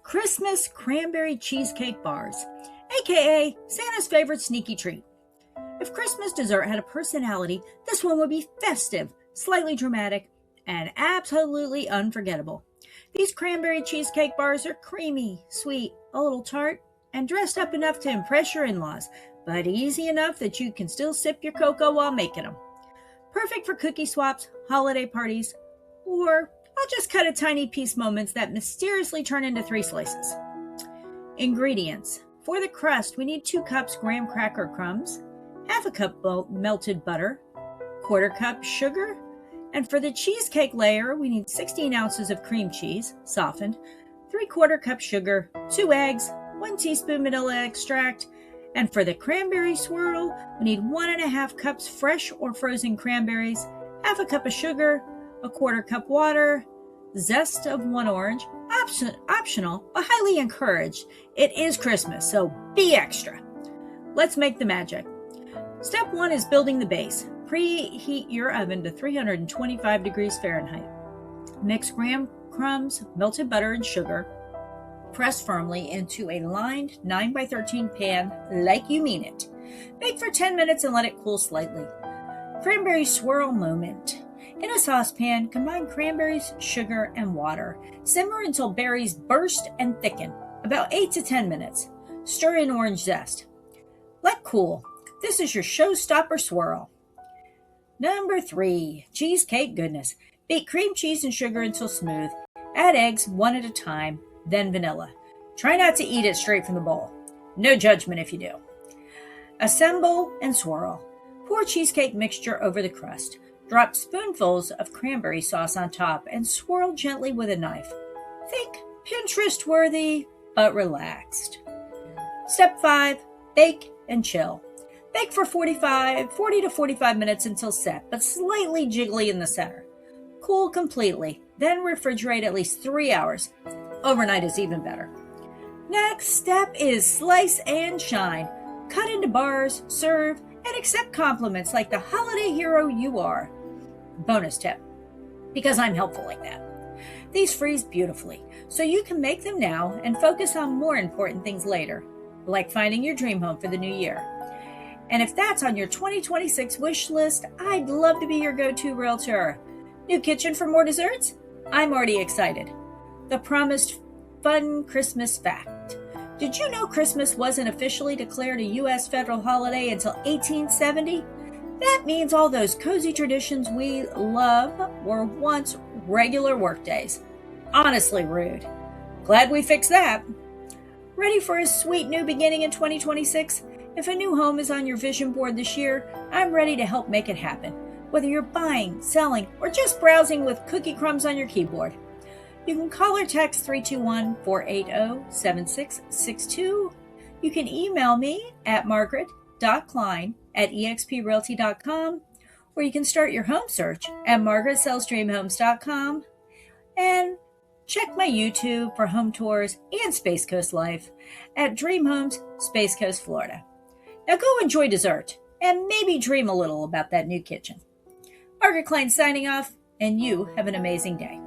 Christmas Cranberry Cheesecake Bars, aka Santa's favorite sneaky treat. If Christmas dessert had a personality, this one would be festive, slightly dramatic, and absolutely unforgettable. These cranberry cheesecake bars are creamy, sweet, a little tart, and dressed up enough to impress your in-laws, but easy enough that you can still sip your cocoa while making them. Perfect for cookie swaps, holiday parties, or I'll just cut a tiny piece moments that mysteriously turn into 3 slices. Ingredients. For the crust, we need 2 cups graham cracker crumbs, half a cup melted butter, 1/4 cup sugar, and for the cheesecake layer, we need 16 ounces of cream cheese, softened, 3/4 cup sugar, 2 eggs, 1 teaspoon vanilla extract, and for the cranberry swirl, we need 1.5 cups fresh or frozen cranberries, half a cup of sugar, 1/4 cup water, zest of 1 orange, optional, but highly encouraged. It is Christmas, so be extra. Let's make the magic. Step 1 is building the base. Preheat your oven to 325 degrees Fahrenheit. Mix graham crumbs, melted butter, and sugar. Press firmly into a lined 9x13 pan like you mean it. Bake for 10 minutes and let it cool slightly. Cranberry swirl moment. In a saucepan, combine cranberries, sugar, and water. Simmer until berries burst and thicken, about 8 to 10 minutes. Stir in orange zest. Let cool. This is your showstopper swirl. Number 3, cheesecake goodness. Beat cream cheese and sugar until smooth. Add eggs 1 at a time, then vanilla. Try not to eat it straight from the bowl. No judgment if you do. Assemble and swirl. Pour cheesecake mixture over the crust. Drop spoonfuls of cranberry sauce on top and swirl gently with a knife. Think Pinterest worthy, but relaxed. Step 5, bake and chill. Bake for 40 to 45 minutes until set, but slightly jiggly in the center. Cool completely, then refrigerate at least 3 hours. Overnight is even better. Next step is slice and shine. Cut into bars, serve, and accept compliments like the holiday hero you are. Bonus tip, because I'm helpful like that. These freeze beautifully, so you can make them now and focus on more important things later, like finding your dream home for the new year. And if that's on your 2026 wish list, I'd love to be your go-to realtor. New kitchen for more desserts? I'm already excited. The promised fun Christmas fact. Did you know Christmas wasn't officially declared a U.S. federal holiday until 1870? That means all those cozy traditions we love were once regular workdays. Honestly rude. Glad we fixed that. Ready for a sweet new beginning in 2026? If a new home is on your vision board this year, I'm ready to help make it happen. Whether you're buying, selling, or just browsing with cookie crumbs on your keyboard. You can call or text 321-480-7662. You can email me at margarett.klein@exprealty.com, or you can start your home search at margarettsellsdreamhomes.com, and check my YouTube for home tours and Space Coast life at Dream Homes, Space Coast, Florida. Now go enjoy dessert and maybe dream a little about that new kitchen. Margaret Klein signing off, and you have an amazing day.